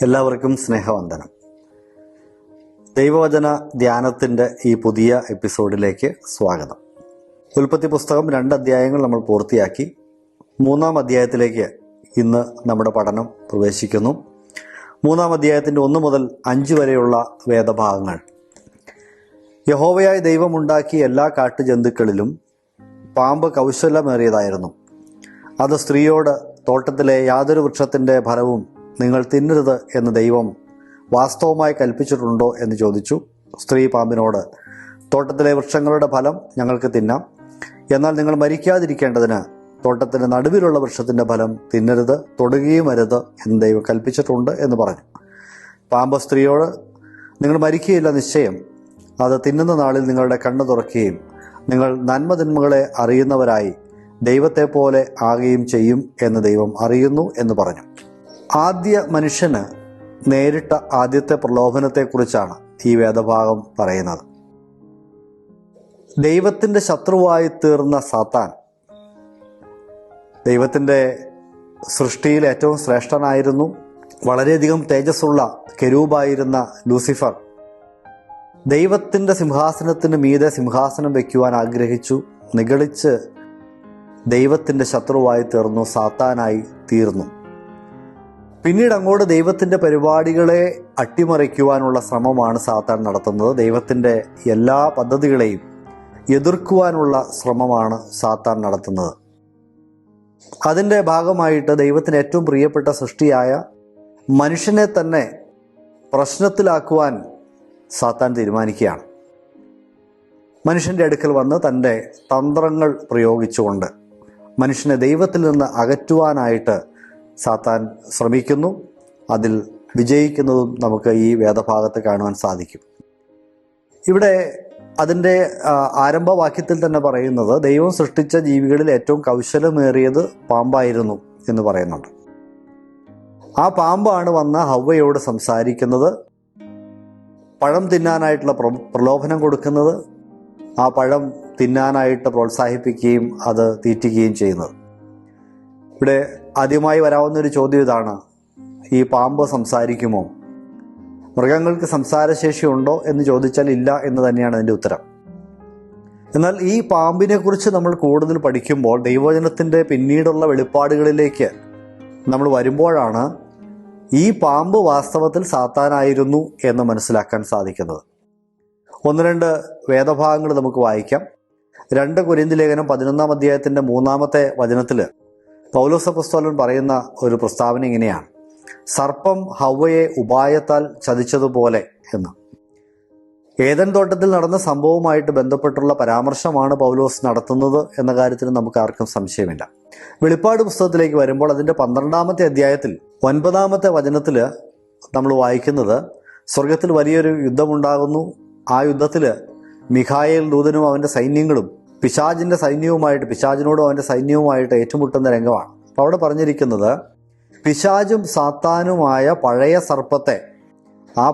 എല്ലാവർക്കും സ്നേഹവന്ദനം. ദൈവവചന ധ്യാനത്തിൻ്റെ ഈ പുതിയ എപ്പിസോഡിലേക്ക് സ്വാഗതം. ഉൽപ്പത്തി പുസ്തകം 2 അധ്യായങ്ങൾ നമ്മൾ പൂർത്തിയാക്കി. 3-ാം അധ്യായത്തിലേക്ക് ഇന്ന് നമ്മുടെ പഠനം പ്രവേശിക്കുന്നു. 3-ാം അധ്യായത്തിൻ്റെ 1 മുതൽ 5 വരെയുള്ള വേദഭാഗങ്ങൾ. യഹോവയായ ദൈവമുണ്ടാക്കിയ എല്ലാ കാട്ടുജന്തുക്കളിലും പാമ്പ് കൗശലമേറിയതായിരുന്നു. അത് സ്ത്രീയോട്, തോട്ടത്തിലെ യാതൊരു വൃക്ഷത്തിൻ്റെ ഫലവും നിങ്ങൾ തിന്നരുത് എന്ന് ദൈവം വാസ്തവമായി കൽപ്പിച്ചിട്ടുണ്ടോ എന്ന് ചോദിച്ചു. സ്ത്രീ പാമ്പിനോട്, തോട്ടത്തിലെ വൃക്ഷങ്ങളുടെ ഫലം ഞങ്ങൾക്ക് തിന്നാം, എന്നാൽ നിങ്ങൾ മരിക്കാതിരിക്കേണ്ടതിന് തോട്ടത്തിൻ്റെ നടുവിലുള്ള വൃക്ഷത്തിൻ്റെ ഫലം തിന്നരുത്, തൊടുകയും അരുത് എന്ന് ദൈവം കൽപ്പിച്ചിട്ടുണ്ട് എന്ന് പറഞ്ഞു. പാമ്പ് സ്ത്രീയോട്, നിങ്ങൾ മരിക്കുകയില്ല നിശ്ചയം, അത് തിന്നുന്ന നാളിൽ നിങ്ങളുടെ കണ്ണ് തുറക്കുകയും നിങ്ങൾ നന്മതിന്മകളെ അറിയുന്നവരായി ദൈവത്തെ പോലെ ആകുകയും ചെയ്യും എന്ന് ദൈവം അറിയുന്നു എന്ന് പറഞ്ഞു. ആദ്യ മനുഷ്യന് നേരിട്ട ആദ്യത്തെ പ്രലോഭനത്തെക്കുറിച്ചാണ് ഈ വേദഭാഗം പറയുന്നത്. ദൈവത്തിൻ്റെ ശത്രുവായി തീർന്ന സാത്താൻ, ദൈവത്തിൻ്റെ സൃഷ്ടിയിൽ ഏറ്റവും ശ്രേഷ്ഠനായിരുന്നു, വളരെയധികം തേജസ്സുള്ള കെരൂബായിരുന്ന ലൂസിഫർ ദൈവത്തിൻ്റെ സിംഹാസനത്തിന് മീതെ സിംഹാസനം വയ്ക്കുവാൻ ആഗ്രഹിച്ചു. നിഗളിച്ച് ദൈവത്തിൻ്റെ ശത്രുവായി തീർന്നു, സാത്താനായി തീർന്നു. പിന്നീട് അങ്ങോട്ട് ദൈവത്തിൻ്റെ പരിപാടികളെ അട്ടിമറിക്കുവാനുള്ള ശ്രമമാണ് സാത്താൻ നടത്തുന്നത്. ദൈവത്തിൻ്റെ എല്ലാ പദ്ധതികളെയും എതിർക്കുവാനുള്ള ശ്രമമാണ് സാത്താൻ നടത്തുന്നത്. അതിൻ്റെ ഭാഗമായിട്ട് ദൈവത്തിന് ഏറ്റവും പ്രിയപ്പെട്ട സൃഷ്ടിയായ മനുഷ്യനെ തന്നെ പ്രശ്നത്തിലാക്കുവാൻ സാത്താൻ തീരുമാനിക്കുകയാണ്. മനുഷ്യൻ്റെ അടുക്കൽ വന്ന് തൻ്റെ തന്ത്രങ്ങൾ പ്രയോഗിച്ചുകൊണ്ട് മനുഷ്യനെ ദൈവത്തിൽ നിന്ന് അകറ്റുവാനായിട്ട് സാത്താൻ ശ്രമിക്കുന്നു. അതിൽ വിജയിക്കുന്നതും നമുക്ക് ഈ വേദഭാഗത്ത് കാണുവാൻ സാധിക്കും. ഇവിടെ അതിൻ്റെ ആരംഭവാക്യത്തിൽ തന്നെ പറയുന്നത് ദൈവം സൃഷ്ടിച്ച ജീവികളിൽ ഏറ്റവും കൗശലമേറിയത് പാമ്പായിരുന്നു എന്ന് പറയുന്നുണ്ട്. ആ പാമ്പാണ് വന്ന് ഹവ്വയോട് സംസാരിക്കുന്നത്, പഴം തിന്നാനായിട്ടുള്ള പ്രലോഭനം കൊടുക്കുന്നത്, ആ പഴം തിന്നാനായിട്ട് പ്രോത്സാഹിപ്പിക്കുകയും അത് തീറ്റിക്കുകയും ചെയ്യുന്നത്. ഇവിടെ ആദ്യമായി വരാവുന്നൊരു ചോദ്യം ഇതാണ്: ഈ പാമ്പ് സംസാരിക്കുമോ? മൃഗങ്ങൾക്ക് സംസാരശേഷി ഉണ്ടോ എന്ന് ചോദിച്ചാൽ ഇല്ല എന്ന് തന്നെയാണ് അതിൻ്റെ ഉത്തരം. എന്നാൽ ഈ പാമ്പിനെ കുറിച്ച് നമ്മൾ കൂടുതൽ പഠിക്കുമ്പോൾ, ദൈവവചനത്തിൻ്റെ പിന്നീടുള്ള വെളിപ്പാടുകളിലേക്ക് നമ്മൾ വരുമ്പോഴാണ് ഈ പാമ്പ് വാസ്തവത്തിൽ സാത്താനായിരുന്നു എന്ന് മനസ്സിലാക്കാൻ സാധിക്കുന്നത്. 1-2 വേദഭാഗങ്ങൾ നമുക്ക് വായിക്കാം. 2 കൊരിന്ത്യർ ലേഖനം 11-ാം അധ്യായത്തിൻ്റെ 3-ാമത്തെ വചനത്തിൽ പൗലോസ് അപ്പോസ്തലൻ പറയുന്ന ഒരു പ്രസ്താവന ഇങ്ങനെയാണ്: സർപ്പം ഹവ്വയെ ഉപായത്താൽ ചതിച്ചതുപോലെ എന്ന്. ഏദൻ തോട്ടത്തിൽ നടന്ന സംഭവവുമായിട്ട് ബന്ധപ്പെട്ടുള്ള പരാമർശമാണ് പൗലോസ് നടത്തുന്നത് എന്ന കാര്യത്തിൽ നമുക്ക് ആർക്കും സംശയമില്ല. വെളിപ്പാട് പുസ്തകത്തിലേക്ക് വരുമ്പോൾ അതിൻ്റെ 12-ാമത്തെ അധ്യായത്തിൽ 9-ാമത്തെ വചനത്തിൽ നമ്മൾ വായിക്കുന്നത്, സ്വർഗത്തിൽ വലിയൊരു യുദ്ധമുണ്ടാകുന്നു. ആ യുദ്ധത്തിൽ മിഖായേൽ ദൂതനും അവൻ്റെ സൈന്യങ്ങളും പിശാചിൻ്റെ സൈന്യവുമായിട്ട്, പിശാചിനോടും അവൻ്റെ സൈന്യവുമായിട്ട് ഏറ്റുമുട്ടുന്ന രംഗമാണ്. അപ്പോൾ അവിടെ പറഞ്ഞിരിക്കുന്നത് പിശാചും സാത്താനുമായ പഴയ സർപ്പത്തെ, ആ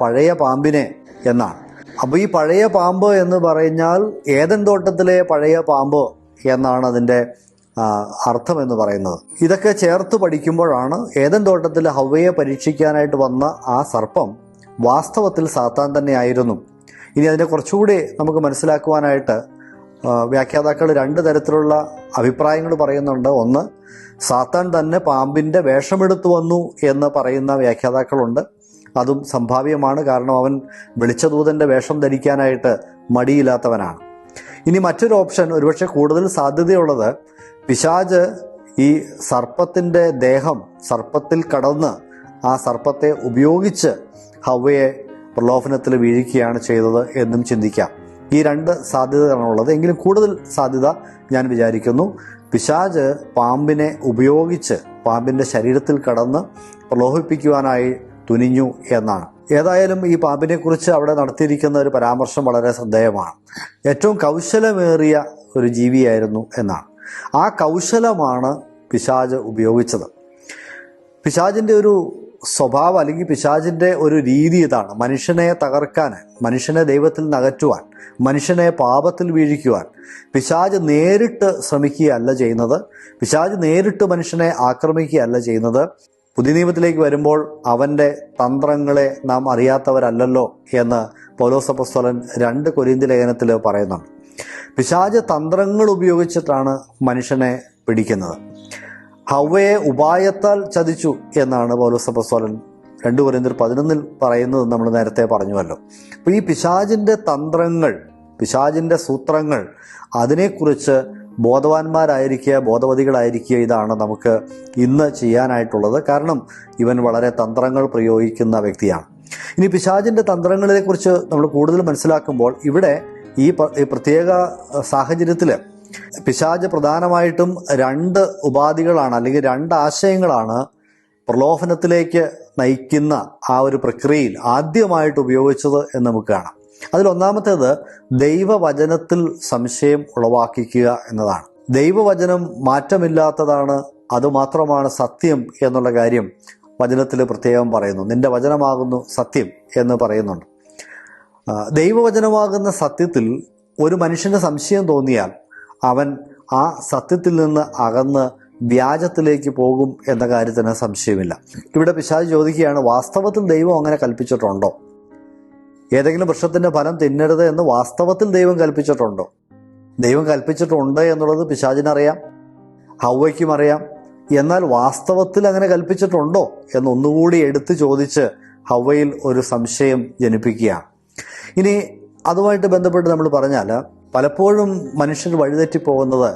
പഴയ പാമ്പിനെ എന്നാണ്. അപ്പോൾ ഈ പഴയ പാമ്പ് എന്ന് പറഞ്ഞാൽ ഏദൻ തോട്ടത്തിലെ പഴയ പാമ്പ് എന്നാണ് അതിൻ്റെ അർത്ഥം എന്ന് പറയുന്നത്. ഇതൊക്കെ ചേർത്ത് പഠിക്കുമ്പോഴാണ് ഏദൻ തോട്ടത്തിൽ ഹവ്വയെ പരീക്ഷിക്കാനായിട്ട് വന്ന ആ സർപ്പം വാസ്തവത്തിൽ സാത്താൻ തന്നെയായിരുന്നു. ഇനി അതിനെ കുറച്ചുകൂടി നമുക്ക് മനസ്സിലാക്കുവാനായിട്ട് വ്യാഖ്യാതാക്കൾ 2 തരത്തിലുള്ള അഭിപ്രായങ്ങൾ പറയുന്നുണ്ട്. ഒന്ന്, സാത്താൻ തന്നെ പാമ്പിൻ്റെ വേഷമെടുത്തു വന്നു എന്ന് പറയുന്ന വ്യാഖ്യാതാക്കളുണ്ട്. അതും സംഭാവ്യമാണ്, കാരണം അവൻ വെളിച്ചദൂതൻ്റെ വേഷം ധരിക്കാനായിട്ട് മടിയില്ലാത്തവനാണ്. ഇനി മറ്റൊരു ഓപ്ഷൻ, ഒരുപക്ഷെ കൂടുതൽ സാധ്യതയുള്ളത്, പിശാച് ഈ സർപ്പത്തിൻ്റെ ദേഹം, സർപ്പത്തിൽ കടന്ന് ആ സർപ്പത്തെ ഉപയോഗിച്ച് ഹവ്വയെ പ്രലോഭനത്തിൽ വീഴിക്കുകയാണ് ചെയ്തത് എന്നും ചിന്തിക്കാം. ഈ 2 സാധ്യതകളാണുള്ളത്. എങ്കിലും കൂടുതൽ സാധ്യത ഞാൻ വിചാരിക്കുന്നു പിശാച് പാമ്പിനെ ഉപയോഗിച്ച് പാമ്പിൻ്റെ ശരീരത്തിൽ കടന്ന് പ്രലോഭിപ്പിക്കുവാനായി തുനിഞ്ഞു എന്നാണ്. ഏതായാലും ഈ പാമ്പിനെക്കുറിച്ച് അവിടെ നടത്തിയിരിക്കുന്ന ഒരു പരാമർശം വളരെ ശ്രദ്ധേയമാണ്. ഏറ്റവും കൗശലമേറിയ ഒരു ജീവിയായിരുന്നു എന്നാണ്. ആ കൗശലമാണ് പിശാച് ഉപയോഗിച്ചത്. പിശാചിൻ്റെ ഒരു സ്വഭാവം അല്ലെങ്കിൽ പിശാചിൻ്റെ ഒരു രീതി ഇതാണ്: മനുഷ്യനെ തകർക്കാൻ, മനുഷ്യനെ ദൈവത്തിൽ നിന്ന് അകറ്റുവാൻ, മനുഷ്യനെ പാപത്തിൽ വീഴിക്കുവാൻ പിശാച് നേരിട്ട് ശ്രമിക്കുകയല്ല ചെയ്യുന്നത്. പിശാച് നേരിട്ട് മനുഷ്യനെ ആക്രമിക്കുകയല്ല ചെയ്യുന്നത്. പുതിയ നിയമത്തിലേക്ക് വരുമ്പോൾ അവൻ്റെ തന്ത്രങ്ങളെ നാം അറിയാത്തവരല്ലല്ലോ എന്ന് പൗലോസ് അപ്പോസ്തലൻ 2 കൊരിന്ത്യർ ലേഖനത്തിൽ പറയുന്നുണ്ട്. പിശാച് തന്ത്രങ്ങൾ ഉപയോഗിച്ചിട്ടാണ് മനുഷ്യനെ പിടിക്കുന്നത്. ഹവ്വയെ ഉപായത്താൽ ചതിച്ചു എന്നാണ് പൗലോസ് അപ്പോസ്തലൻ 2 കൊരിന്ത്യർ 11 പറയുന്നത് നമ്മൾ നേരത്തെ പറഞ്ഞുവല്ലോ. അപ്പോൾ ഈ പിശാചിൻ്റെ തന്ത്രങ്ങൾ, പിശാചിൻ്റെ സൂത്രങ്ങൾ, അതിനെക്കുറിച്ച് ബോധവാന്മാരായിരിക്കുക, ബോധവതികളായിരിക്കുക, ഇതാണ് നമുക്ക് ഇന്ന് ചെയ്യാനായിട്ടുള്ളത്. കാരണം ഇവൻ വളരെ തന്ത്രങ്ങൾ പ്രയോഗിക്കുന്ന വ്യക്തിയാണ്. ഇനി പിശാചിൻ്റെ തന്ത്രങ്ങളെക്കുറിച്ച് നമ്മൾ കൂടുതൽ മനസ്സിലാക്കുമ്പോൾ ഇവിടെ ഈ പ്രത്യേക സാഹചര്യത്തിൽ പിശാച് പ്രധാനമായിട്ടും 2 ഉപാധികളാണ്, അല്ലെങ്കിൽ 2 ആശയങ്ങളാണ് പ്രലോഭനത്തിലേക്ക് നയിക്കുന്ന ആ ഒരു പ്രക്രിയയിൽ ആദ്യമായിട്ട് ഉപയോഗിച്ചത് എന്ന് നമുക്ക് കാണാം. അതിലൊന്നാമത്തേത് ദൈവവചനത്തിൽ സംശയം ഉളവാക്കിക്കുക എന്നതാണ്. ദൈവവചനം മാറ്റമില്ലാത്തതാണ്, അതുമാത്രമാണ് സത്യം എന്നുള്ള കാര്യം വചനത്തിൽ പ്രത്യേകം പറയുന്നു. നിന്റെ വചനമാകുന്നു സത്യം എന്ന് പറയുന്നുണ്ട്. ദൈവവചനമാകുന്ന സത്യത്തിൽ ഒരു മനുഷ്യന് സംശയം തോന്നിയാൽ അവൻ ആ സത്യത്തിൽ നിന്ന് അകന്ന് വ്യാജത്തിലേക്ക് പോകും എന്ന കാര്യത്തിന് സംശയമില്ല. ഇവിടെ പിശാച് ചോദിക്കുകയാണ്, വാസ്തവത്തിൽ ദൈവം അങ്ങനെ കൽപ്പിച്ചിട്ടുണ്ടോ? ഏതെങ്കിലും വൃക്ഷത്തിന്റെ ഫലം തിന്നരുത് എന്ന് വാസ്തവത്തിൽ ദൈവം കൽപ്പിച്ചിട്ടുണ്ടോ? ദൈവം കൽപ്പിച്ചിട്ടുണ്ട് എന്നുള്ളത് പിശാചിനറിയാം, ഹവ്വയ്ക്കും അറിയാം. എന്നാൽ വാസ്തവത്തിൽ അങ്ങനെ കൽപ്പിച്ചിട്ടുണ്ടോ എന്നൊന്നുകൂടി എടുത്തു ചോദിച്ച് ഹവ്വയിൽ ഒരു സംശയം ജനിപ്പിക്കുകയാണ്. ഇനി അതുമായിട്ട് ബന്ധപ്പെട്ട് നമ്മൾ പറഞ്ഞാൽ, പലപ്പോഴും മനുഷ്യർ വഴിതെറ്റിപ്പോകുന്നത്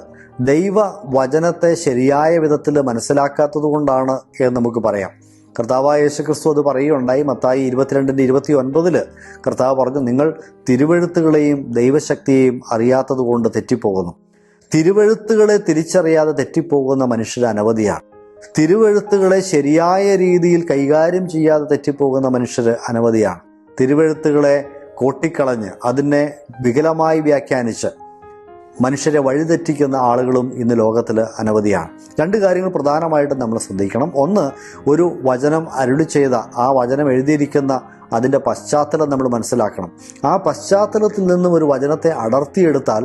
ദൈവവചനത്തെ ശരിയായ വിധത്തിൽ മനസ്സിലാക്കാത്തത് കൊണ്ടാണ് എന്ന് നമുക്ക് പറയാം. കർത്താവായ യേശുക്രിസ്തു അത് പറയുകയുണ്ടായി. മത്തായി 22:29 കർത്താവ് പറഞ്ഞു, നിങ്ങൾ തിരുവെഴുത്തുകളെയും ദൈവശക്തിയെയും അറിയാത്തത് കൊണ്ട് തെറ്റിപ്പോകുന്നു. തിരുവെഴുത്തുകളെ തിരിച്ചറിയാതെ തെറ്റിപ്പോകുന്ന മനുഷ്യർ അനവധിയാണ്. തിരുവെഴുത്തുകളെ ശരിയായ രീതിയിൽ കൈകാര്യം ചെയ്യാതെ തെറ്റിപ്പോകുന്ന മനുഷ്യർ അനവധിയാണ്. തിരുവെഴുത്തുകളെ കോട്ടിക്കളഞ്ഞ് അതിനെ വികലമായി വ്യാഖ്യാനിച്ച് മനുഷ്യരെ വഴിതെറ്റിക്കുന്ന ആളുകളും ഇന്ന് ലോകത്തിൽ അനവധിയാണ്. 2 കാര്യങ്ങൾ പ്രധാനമായിട്ടും നമ്മൾ ശ്രദ്ധിക്കണം. ഒന്ന്, ഒരു വചനം അരുളി ചെയ്ത ആ വചനം എഴുതിയിരിക്കുന്ന അതിൻ്റെ പശ്ചാത്തലം നമ്മൾ മനസ്സിലാക്കണം. ആ പശ്ചാത്തലത്തിൽ നിന്നും ഒരു വചനത്തെ അടർത്തിയെടുത്താൽ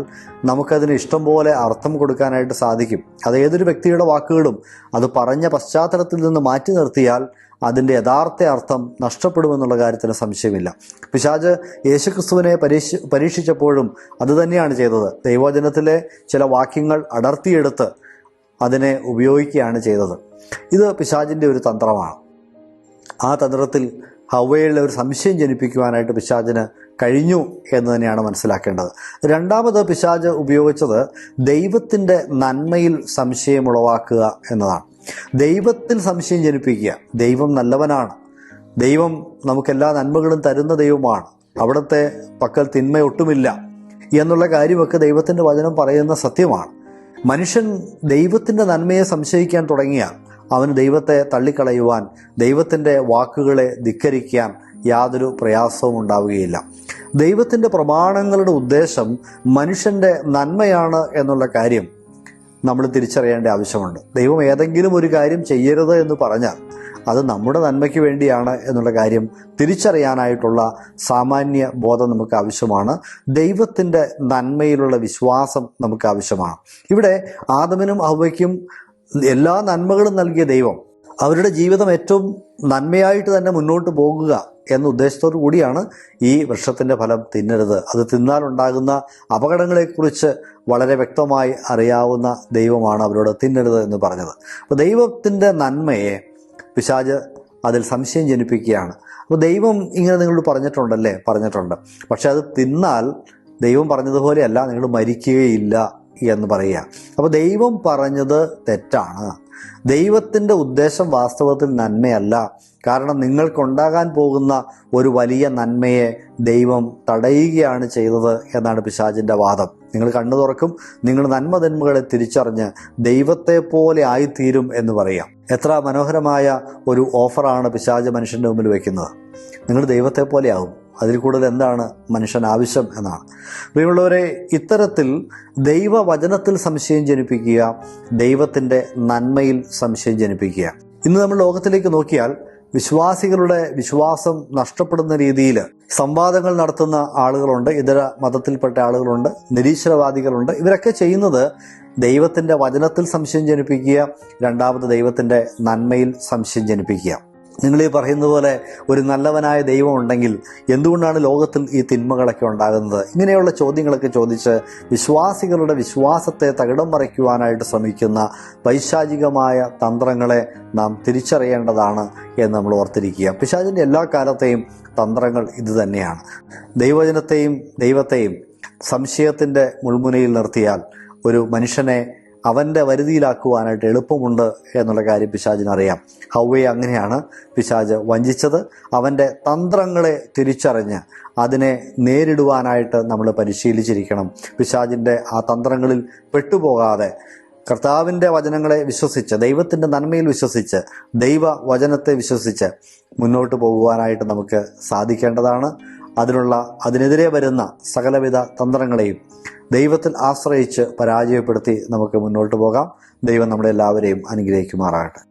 നമുക്കതിന് ഇഷ്ടം പോലെ അർത്ഥം കൊടുക്കാനായിട്ട് സാധിക്കും. അത് ഏതൊരു വ്യക്തിയുടെ വാക്കുകളും അത് പറഞ്ഞ പശ്ചാത്തലത്തിൽ നിന്ന് മാറ്റി നിർത്തിയാൽ അതിൻ്റെ യഥാർത്ഥ അർത്ഥം നഷ്ടപ്പെടുമെന്നുള്ള കാര്യത്തിന് സംശയമില്ല. പിശാച് യേശുക്രിസ്തുവിനെ പരീക്ഷിച്ചപ്പോഴും അതുതന്നെയാണ് ചെയ്തത്. ദൈവവചനത്തിലെ ചില വാക്യങ്ങൾ അടർത്തിയെടുത്ത് അതിനെ ഉപയോഗിക്കുകയാണ് ചെയ്തത്. ഇത് പിശാചിൻ്റെ ഒരു തന്ത്രമാണ്. ആ തന്ത്രത്തിൽ ഹവ്വയിലെ ഒരു സംശയം ജനിപ്പിക്കുവാനായിട്ട് പിശാചിന് കഴിഞ്ഞു എന്ന് തന്നെയാണ് മനസ്സിലാക്കേണ്ടത്. രണ്ടാമത് പിശാച് ഉപയോഗിച്ചത് ദൈവത്തിൻ്റെ നന്മയിൽ സംശയം ഉളവാക്കുക എന്നതാണ്. ദൈവത്തിൽ സംശയം ജനിപ്പിക്കുക. ദൈവം നല്ലവനാണ്, ദൈവം നമുക്കെല്ലാ നന്മകളും തരുന്ന ദൈവമാണ്, അവിടുത്തെ പക്കൽ തിന്മ ഒട്ടുമില്ല എന്നുള്ള കാര്യമൊക്കെ ദൈവത്തിൻ്റെ വചനം പറയുന്ന സത്യമാണ്. മനുഷ്യൻ ദൈവത്തിൻ്റെ നന്മയെ സംശയിക്കാൻ തുടങ്ങിയാൽ അവന് ദൈവത്തെ തള്ളിക്കളയുവാൻ, ദൈവത്തിൻ്റെ വാക്കുകളെ ധിക്കരിക്കാൻ യാതൊരു പ്രയാസവും ഉണ്ടാവുകയില്ല. ദൈവത്തിൻ്റെ പ്രമാണങ്ങളുടെ ഉദ്ദേശം മനുഷ്യൻ്റെ നന്മയാണ് എന്നുള്ള കാര്യം നമ്മൾ തിരിച്ചറിയേണ്ട ആവശ്യമുണ്ട്. ദൈവം ഏതെങ്കിലും ഒരു കാര്യം ചെയ്യരുത് എന്ന് പറഞ്ഞാൽ അത് നമ്മുടെ നന്മയ്ക്ക് വേണ്ടിയാണ് എന്നുള്ള കാര്യം തിരിച്ചറിയാനായിട്ടുള്ള സാമാന്യ ബോധം നമുക്ക് ആവശ്യമാണ്. ദൈവത്തിൻ്റെ നന്മയിലുള്ള വിശ്വാസം നമുക്ക് ആവശ്യമാണ്. ഇവിടെ ആദമിനും ഹവ്വയ്ക്കും എല്ലാ നന്മകളും നൽകിയ ദൈവം അവരുടെ ജീവിതം ഏറ്റവും നന്മയായിട്ട് തന്നെ മുന്നോട്ട് പോകുക എന്ന ഉദ്ദേശത്തോടു കൂടിയാണ് ഈ വൃക്ഷത്തിൻ്റെ ഫലം തിന്നരുത്, അത് തിന്നാലുണ്ടാകുന്ന അപകടങ്ങളെക്കുറിച്ച് വളരെ വ്യക്തമായി അറിയാവുന്ന ദൈവമാണ് അവരോട് തിന്നരുത് എന്ന് പറഞ്ഞത്. അപ്പോൾ ദൈവത്തിൻ്റെ നന്മയെ പിശാച് അതിൽ സംശയം ജനിപ്പിക്കുകയാണ്. അപ്പോൾ ദൈവം ഇങ്ങനെ നിങ്ങളോട് പറഞ്ഞിട്ടുണ്ടല്ലേ? പറഞ്ഞിട്ടുണ്ട്. പക്ഷെ അത് തിന്നാൽ ദൈവം പറഞ്ഞതുപോലെയല്ല, നിങ്ങൾ മരിക്കുകയില്ല എന്ന് പറയുക. അപ്പോൾ ദൈവം പറഞ്ഞത് തെറ്റാണ്. ദൈവത്തിൻ്റെ ഉദ്ദേശം വാസ്തവത്തിൽ നന്മയല്ല. കാരണം നിങ്ങൾക്കുണ്ടാകാൻ പോകുന്ന ഒരു വലിയ നന്മയെ ദൈവം തടയുകയാണ് ചെയ്തത് എന്നാണ് പിശാചിൻ്റെ വാദം. നിങ്ങൾ കണ്ണു തുറക്കും, നിങ്ങൾ നന്മതിന്മകളെ തിരിച്ചറിഞ്ഞ് ദൈവത്തെ പോലെ ആയിത്തീരും എന്ന് പറയാം. എത്ര മനോഹരമായ ഒരു ഓഫറാണ് പിശാച് മനുഷ്യൻ്റെ മുമ്പിൽ വയ്ക്കുന്നത്. നിങ്ങൾ ദൈവത്തെ പോലെ ആകും, അതിൽ കൂടുതൽ എന്താണ് മനുഷ്യൻ ആവശ്യം എന്നാണ്. പ്രിയമുള്ളവരെ, ഇത്തരത്തിൽ ദൈവവചനത്തിൽ സംശയം ജനിപ്പിക്കുക, ദൈവത്തിൻ്റെ നന്മയിൽ സംശയം ജനിപ്പിക്കുക. ഇന്ന് നമ്മൾ ലോകത്തിലേക്ക് നോക്കിയാൽ വിശ്വാസികളുടെ വിശ്വാസം നഷ്ടപ്പെടുന്ന രീതിയിൽ സംവാദങ്ങൾ നടത്തുന്ന ആളുകളുണ്ട്, ഇതര മതത്തിൽപ്പെട്ട ആളുകളുണ്ട്, നിരീശ്വരവാദികളുണ്ട്. ഇവരൊക്കെ ചെയ്യുന്നത് ദൈവത്തിൻ്റെ വചനത്തിൽ സംശയം ജനിപ്പിക്കുക, രണ്ടാമത് ദൈവത്തിൻ്റെ നന്മയിൽ സംശയം ജനിപ്പിക്കുക. നിങ്ങൾ ഈ പറയുന്ന പോലെ ഒരു നല്ലവനായ ദൈവം ഉണ്ടെങ്കിൽ എന്തുകൊണ്ടാണ് ലോകത്തിൽ ഈ തിന്മകളൊക്കെ ഉണ്ടാകുന്നത്? ഇങ്ങനെയുള്ള ചോദ്യങ്ങളൊക്കെ ചോദിച്ച് വിശ്വാസികളുടെ വിശ്വാസത്തെ തകിടം മറിക്കുവാനായിട്ട് ശ്രമിക്കുന്ന പൈശാചികമായ തന്ത്രങ്ങളെ നാം തിരിച്ചറിയേണ്ടതാണ് എന്ന് നമ്മൾ ഓർത്തിരിക്കുക. പിശാചിൻ്റെ എല്ലാ കാലത്തെയും തന്ത്രങ്ങൾ ഇത് തന്നെയാണ്. ദൈവത്തെയും സംശയത്തിൻ്റെ മുൾമുനയിൽ നിർത്തിയാൽ ഒരു മനുഷ്യനെ അവൻ്റെ വരുതിയിലാക്കുവാനായിട്ട് എളുപ്പമുണ്ട് എന്നുള്ള കാര്യം പിശാചിനറിയാം. ഹവ്വയെ അങ്ങനെയാണ് പിശാച് വഞ്ചിച്ചത്. അവൻ്റെ തന്ത്രങ്ങളെ തിരിച്ചറിഞ്ഞ് അതിനെ നേരിടുവാനായിട്ട് നമ്മൾ പരിശീലിച്ചിരിക്കണം. പിശാചിൻ്റെ ആ തന്ത്രങ്ങളിൽ പെട്ടുപോകാതെ കർത്താവിൻ്റെ വചനങ്ങളെ വിശ്വസിച്ച്, ദൈവത്തിൻ്റെ നന്മയിൽ വിശ്വസിച്ച്, ദൈവവചനത്തെ വിശ്വസിച്ച് മുന്നോട്ട് പോകുവാനായിട്ട് നമുക്ക് സാധിക്കേണ്ടതാണ്. അതിനെതിരെ വരുന്ന സകലവിധ തന്ത്രങ്ങളെയും ദൈവത്തിൽ ആശ്രയിച്ച് പരാജയപ്പെടുത്തി നമുക്ക് മുന്നോട്ട് പോകാം. ദൈവം നമ്മളെല്ലാവരെയും അനുഗ്രഹിക്കുമാറാകട്ടെ.